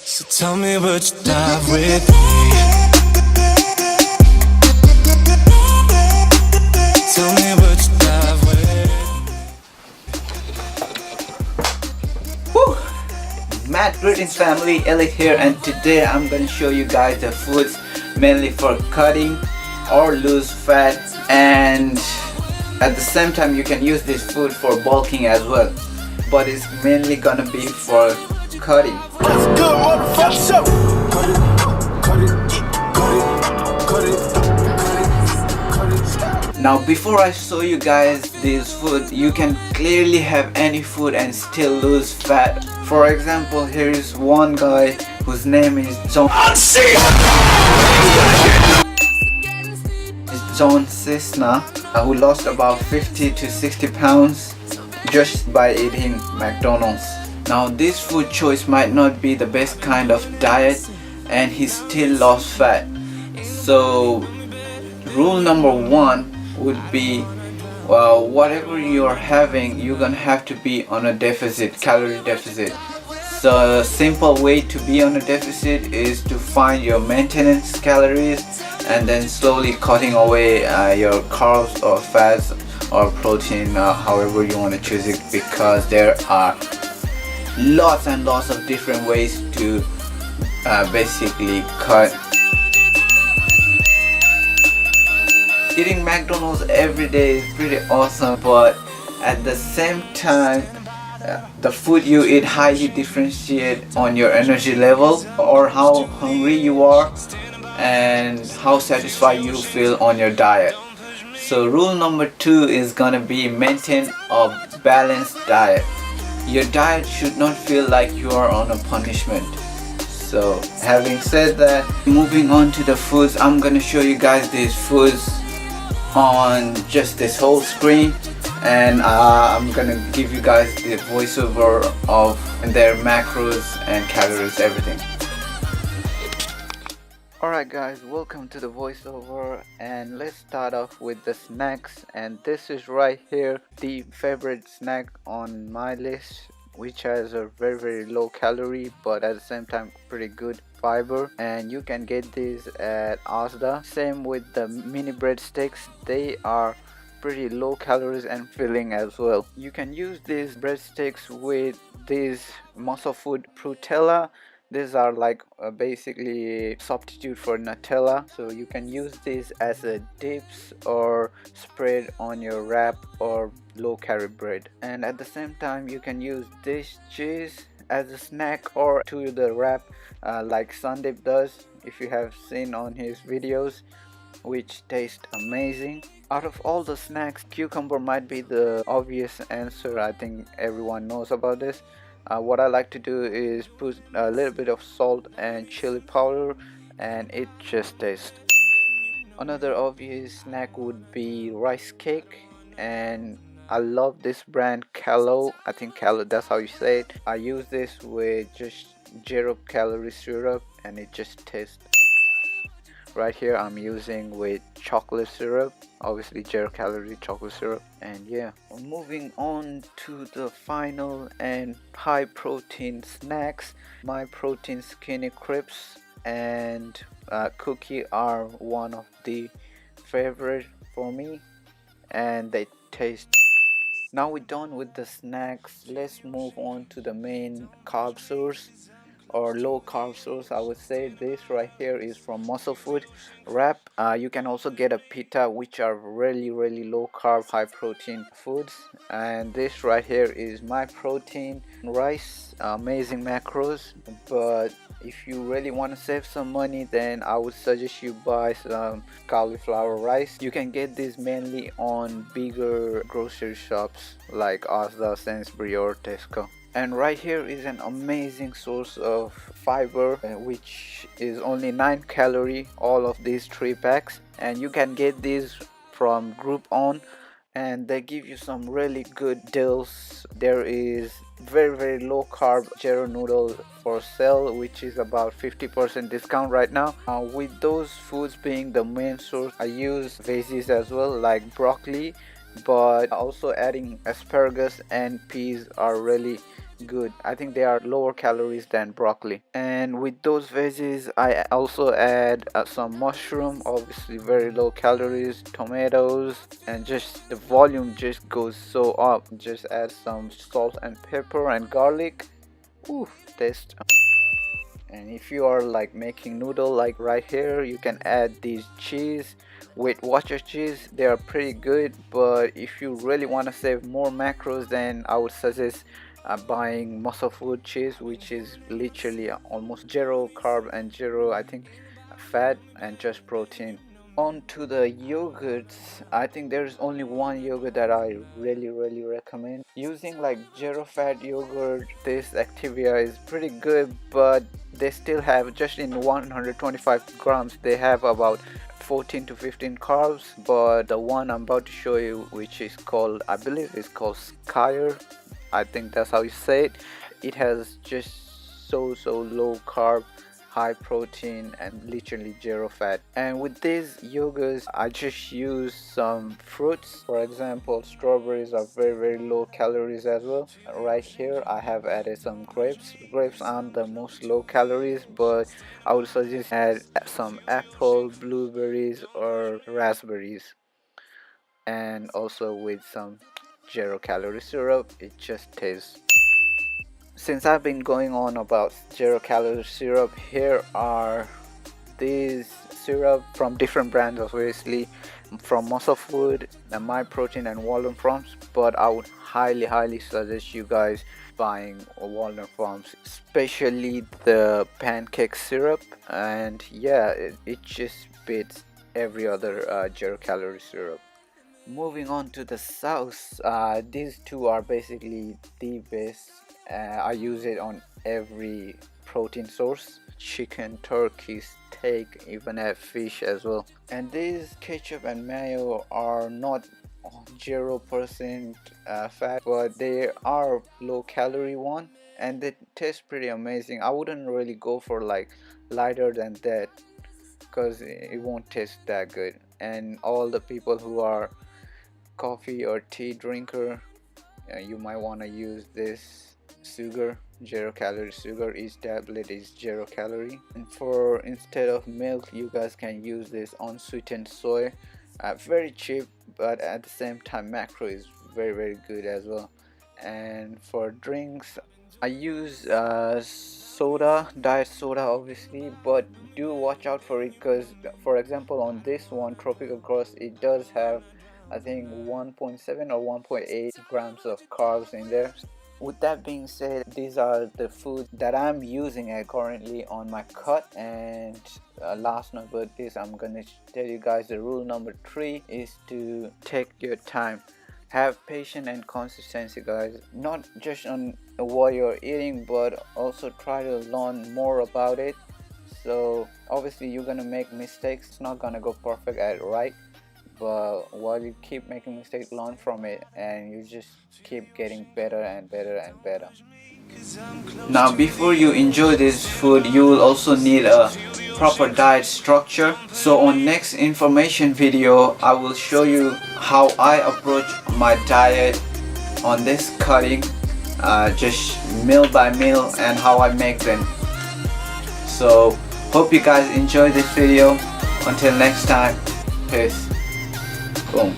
So tell me would you dive with me? Tell me would you dive with me? Woo! Matt Greetings family, Elliot here, and today I'm going to show you guys the foods mainly for cutting or lose fat, and at the same time you can use this food for bulking as well, but it's mainly gonna be for cutting. That's good, motherfucker. Now before I show you guys this food, you can clearly have any food and still lose fat. For example, here is one guy whose name is John Cessna, who lost about 50 to 60 pounds just by eating McDonald's. Now this food choice might not be the best kind of diet, and he still lost fat. So rule number one would be, well, whatever you're having, you're gonna have to be on a deficit, calorie deficit. So a simple way to be on a deficit is to find your maintenance calories and then slowly cutting away your carbs or fats or protein, however you want to choose it, because there are lots and lots of different ways to basically cut. Eating McDonald's every day is pretty awesome, but at the same time the food you eat highly differentiate on your energy level, or how hungry you are and how satisfied you feel on your diet. So rule number two is gonna be maintain a balanced diet. Your diet should not feel like you are on a punishment. So having said that, moving on to the foods, I'm gonna show you guys these foods on just this whole screen, and I'm gonna give you guys the voiceover of their macros and calories, everything. Alright guys, welcome to the voiceover, and let's start off with the snacks. And this is right here the favorite snack on my list, which has a very low calorie but at the same time pretty good fiber, and you can get these at Asda. Same with the mini breadsticks, they are pretty low calories and filling as well. You can use these breadsticks with these muscle food Frutella. These are like basically substitute for Nutella, so you can use this as a dips or spread on your wrap or low calorie bread. And at the same time you can use this cheese as a snack or to the wrap, like Sandeep does, if you have seen on his videos, which taste amazing. Out of all the snacks, cucumber might be the obvious answer. I think everyone knows about this. What I like to do is put a little bit of salt and chili powder, and it just tastes. Another obvious snack would be rice cake, and I love this brand Callo. I think Callo, that's how you say it. I use this with just 0 calorie syrup and it just tastes. Right here I'm using with chocolate syrup, obviously 0 calorie chocolate syrup. And yeah, moving on to the final and high protein snacks. My protein skinny crisps and cookie are one of the favorite for me, and they taste. Now we're done with the snacks, let's move on to the main carb source, or low carb source. I would say this right here is from Muscle Food Wrap. You can also get a pita, which are really low carb high protein foods. And this right here is my protein rice, amazing macros. But if you really want to save some money, then I would suggest you buy some cauliflower rice. You can get this mainly on bigger grocery shops like Asda, Sainsbury or Tesco. And right here is an amazing source of fiber, which is only 9 calorie, all of these 3 packs. And you can get these from Groupon, and they give you some really good deals. There is very low carb Gero noodle for sale, which is about 50% discount right now. With those foods being the main source, I use veggies as well, like broccoli, but also adding asparagus and peas are really good. I think they are lower calories than broccoli. And with those veggies I also add some mushroom, obviously very low calories, tomatoes, and just the volume just goes so up. Just add some salt and pepper and garlic. Ooh, taste. And if you are like making noodle like right here, you can add these cheese with watcher cheese. They are pretty good, but if you really want to save more macros, then I would suggest buying muscle food cheese, which is literally almost zero carb and zero, I think, fat and just protein. On to the yogurts, I think there's only one yogurt that I really recommend using, like zero fat yogurt. This Activia is pretty good, but they still have, just in 125 grams they have about 14 to 15 carbs. But the one I'm about to show you, which is called, I believe it's called Skyer, I think that's how you say it, it has just so low carb, high protein, and literally zero fat. And with these yogurts I just use some fruits. For example, strawberries are very low calories as well. Right here I have added some grapes. Grapes aren't the most low calories, but I would suggest add some apple, blueberries, or raspberries. And also with some zero calorie syrup, it just tastes. Since I've been going on about zero calorie syrup, here are these syrup from different brands, obviously from Muscle Food and My Protein and Walnut Farms, but I would highly suggest you guys buying Walnut Farms, especially the pancake syrup. And yeah, it just beats every other zero calorie syrup. Moving on to the sauce, these two are basically the best. I use it on every protein source: chicken, turkey, steak, even add fish as well. And these ketchup and mayo are not 0% fat, but they are low calorie one, and they taste pretty amazing. I wouldn't really go for like lighter than that, because it won't taste that good. And all the people who are coffee or tea drinker, you might want to use this sugar, zero calorie sugar. Each tablet is 0 calorie. And for instead of milk, you guys can use this unsweetened soy. Very cheap, but at the same time macro is very good as well. And for drinks, I use soda, diet soda obviously, but do watch out for it, because for example on this one, Tropical Cross, it does have I think 1.7 or 1.8 grams of carbs in there. With that being said, these are the foods that I'm using currently on my cut. And last but not least, I'm gonna tell you guys the rule number 3 is to take your time. Have patience and consistency, guys, not just on what you're eating, but also try to learn more about it. So obviously you're gonna make mistakes, it's not gonna go perfect at right, but while you keep making mistakes, learn from it, and you just keep getting better and better. Now before you enjoy this food, you will also need a proper diet structure. So on next information video, I will show you how I approach my diet on this cutting, just meal by meal, and how I make them. So hope you guys enjoy this video. Until next time, peace. Boom.